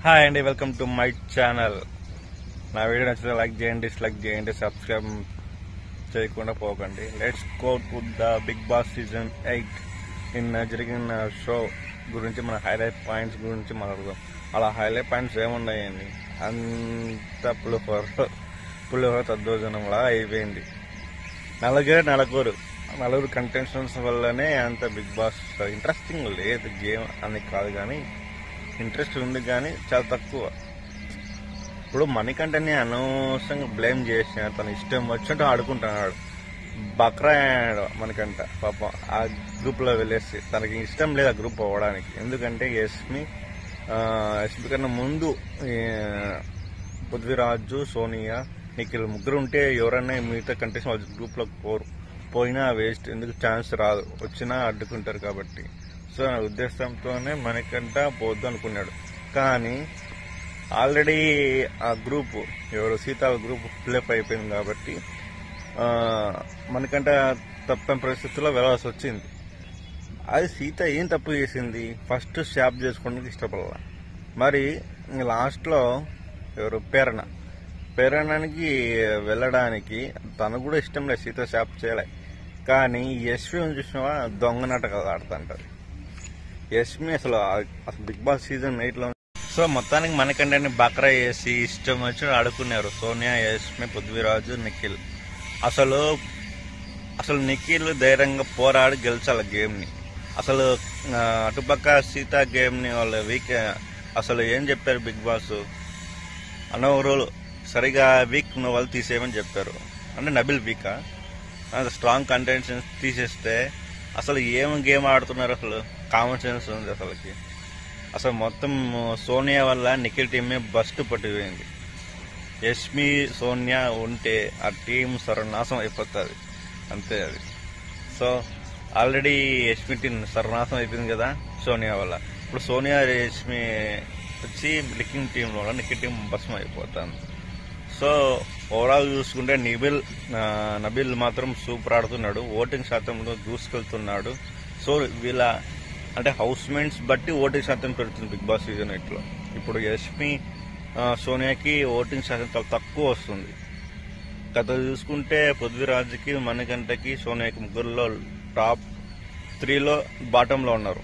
Hi అండి, welcome to my channel. నా video నచ్చితే లైక్ చేయండి, డిస్లైక్ చేయండి, సబ్స్క్రైబ్ చేయకుండా పోకండి. Let's go to the Bigg Boss season 8. నిన్న జరిగిన షో గురించి మన హైలైట్ పాయింట్స్ గురించి మాట్లాడదాం. అలా హైలైట్ పాయింట్స్ ఏమున్నాయండి, అంత పులిహోర తద్దోజనంలా అయిపోయింది. నలుగురు కంటెస్టెంట్స్ వల్లనే అంత బిగ్ బాస్ ఇంట్రెస్టింగ్ లేదు. గేమ్ అని కాదు కానీ ఇంట్రెస్ట్ ఉంది, కానీ చాలా తక్కువ. ఇప్పుడు మణికంఠని అనవసరంగా బ్లేమ్ చేసిన, తన ఇష్టం వచ్చినట్టు ఆడుకుంటున్నాడు. బక్రా మణికంఠ పాపం ఆ గ్రూప్ లో వెళ్ళేసి తనకి ఇష్టం లేదు ఆ గ్రూప్ పోవడానికి. ఎందుకంటే ఎస్మి కన్నా ముందు పృథ్వీరాజు, సోనియా, నిఖిల్ ముగ్గురు ఉంటే ఎవరైనా మిగతా కంటెస్టెంట్ వాళ్ళ గ్రూప్ లో పోయినా వేస్ట్. ఎందుకు ఛాన్స్ రాదు, వచ్చినా అడ్డుకుంటారు కాబట్టి. సో నా ఉద్దేశంతోనే మణికంఠ పోద్దు అనుకున్నాడు. కానీ ఆల్రెడీ ఆ గ్రూప్ ఎవరు సీతాల గ్రూప్ ఫిల్అప్ అయిపోయింది కాబట్టి మణికంఠ తప్పని పరిస్థితుల్లో వెళ్ళాల్సి వచ్చింది. అది సీత ఏం తప్పు చేసింది? ఫస్ట్ షాప్ చేసుకోవడానికి ఇష్టపడాల. మరి లాస్ట్లో ఎవరు పేరణానికి వెళ్ళడానికి తను కూడా ఇష్టం లేదు, సీత షాప్ చేయలే. కానీ యశ్వి చూసినవా దొంగ నాటకాలు ఆడుతుంటారు. యశ్మి అసలు బిగ్ బాస్ సీజన్ 8లో. సో మొత్తానికి మణికంఠని బక్రా చేసి ఇష్టం వచ్చి ఆడుకున్నారు సోనియా, యశ్మి, పృథ్వీరాజు, నిఖిల్. అసలు నిఖిల్ ధైర్యంగా పోరాడి గెలిచాలి గేమ్ని. అసలు అటుపక్క సీత గేమ్ని వాళ్ళ అసలు ఏం చెప్పారు బిగ్ బాస్, అనవరు సరిగా వీక్ ఉన్న వాళ్ళు తీసేయమని చెప్పారు. అంటే నబిల్ వీకా, స్ట్రాంగ్ కంటెంట్స్ తీసేస్తే అసలు ఏం గేమ్ ఆడుతున్నారు? అసలు కామన్ సెన్స్ ఉంది అసలుకి. అసలు మొత్తం సోనియా వల్ల నిఖిల్ టీమే బస్ట్ పట్టిపోయింది. యశ్మి, సోనియా ఉంటే ఆ టీం సర్వనాశం అయిపోతుంది, అంతే అది. సో ఆల్రెడీ యశ్మి టీం సర్వనాశం అయిపోయింది కదా సోనియా వల్ల. ఇప్పుడు సోనియా, యశ్మి వచ్చి నిఖిల్ టీంలో నిఖిల్ టీం భస్మం అయిపోతుంది. సో ఓవరాల్ చూసుకుంటే నబిల్ మాత్రం సూపర్ ఆడుతున్నాడు, ఓటింగ్ శాతంలో దూసుకెళ్తున్నాడు. సో వీళ్ళ అంటే హౌస్ మేట్స్ బట్టి ఓటింగ్ శాతం పెడుతుంది బిగ్ బాస్ సీజన్ 8లో. ఇప్పుడు యశ్మి, సోనియాకి ఓటింగ్ శాతం చాలా తక్కువ వస్తుంది. గత చూసుకుంటే పృథ్వీరాజ్కి, మణికంఠకి, సోనియాకి ముగ్గురులో టాప్ 3లో బాటంలో ఉన్నారు.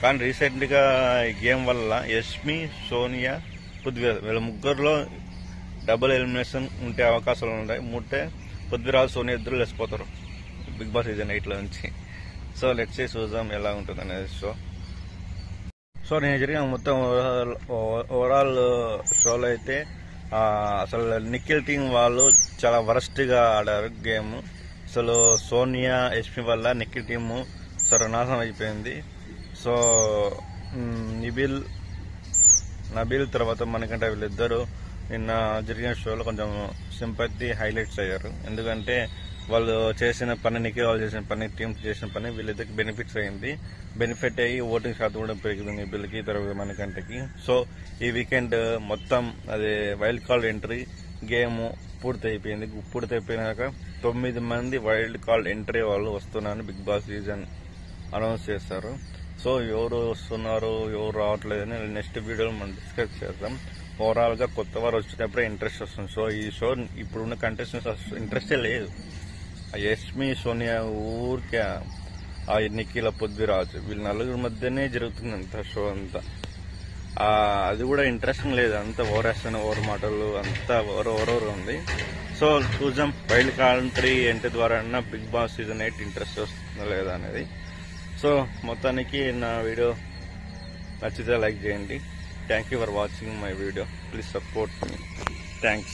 కానీ రీసెంట్గా ఈ గేమ్ వల్ల యశ్మి, సోనియా, పృథ్వీరాజ్ వీళ్ళ ముగ్గురులో డబుల్ ఎలిమినేషన్ ఉంటే అవకాశాలు ఉంటాయి. పృథ్వీరాజ్, సోనియా ఇద్దరు లేసిపోతారు బిగ్ బాస్ సీజన్ 8లో నుంచి. సో లెట్స్ సీ, చూద్దాం ఎలా ఉంటుంది అనేది సో నేను జరిగిన మొత్తం ఓవరాల్ షోలో అయితే అసలు నిఖిల్ టీం వాళ్ళు చాలా వరస్ట్గా ఆడారు గేమ్. అసలు సోనియా, యశ్మి వల్ల నిఖిల్ టీము సర్వనాశనం అయిపోయింది. సో నబిల్ తర్వాత మణికంఠ వీళ్ళిద్దరూ నిన్న జరిగిన షోలో కొంచెం సింపతి హైలైట్స్ అయ్యారు. ఎందుకంటే వాళ్ళు చేసిన పనికి, వాళ్ళు చేసిన పని, టీమ్ చేసిన పని వీళ్ళిద్దరికి బెనిఫిట్స్ అయింది. బెనిఫిట్ అయ్యి ఓటింగ్ శాతం కూడా పెరిగింది నిబిల్కి, తర్వాత మణికంఠకి. సో ఈ వీకెండ్ మొత్తం అదే వైల్డ్ కార్డ్ ఎంట్రీ గేమ్ పూర్తయిపోయింది. పూర్తయిపోయినాక 9 మంది వైల్డ్ కార్డ్ ఎంట్రీ వాళ్ళు వస్తున్నారని బిగ్ బాస్ సీజన్ అనౌన్స్ చేస్తారు. సో ఎవరు వస్తున్నారు, ఎవరు రావట్లేదని నెక్స్ట్ వీడియోలో మనం డిస్కస్ చేద్దాం. ఓవరాల్ గా కొత్త వారు వచ్చేటప్పుడే ఇంట్రెస్ట్ వస్తుంది. సో ఈ షో ఇప్పుడున్న కంటెస్టెంట్స్ ఇంట్రెస్టే లేదు. యశ్మి, సోనియా ఊరికే ఆ నిఖిల్, పృథ్వీరాజ్ వీళ్ళ నలుగురి మధ్యనే జరుగుతుంది అంత షో అంతా. అది కూడా ఇంట్రెస్టింగ్ లేదు, అంత ఓవరాక్షన్, ఓవర్ మాటలు అంతా ఓవర్ ఉంది. సో చూద్దాం వైల్డ్ కార్డ్ ఎంట్రీ ద్వారా బిగ్ బాస్ సీజన్ 8 ఇంట్రెస్ట్ వస్తుందా లేదా అనేది. సో మొత్తానికి నా వీడియో నచ్చితే లైక్ చేయండి. Thank you for watching my video. Please support me. Thanks.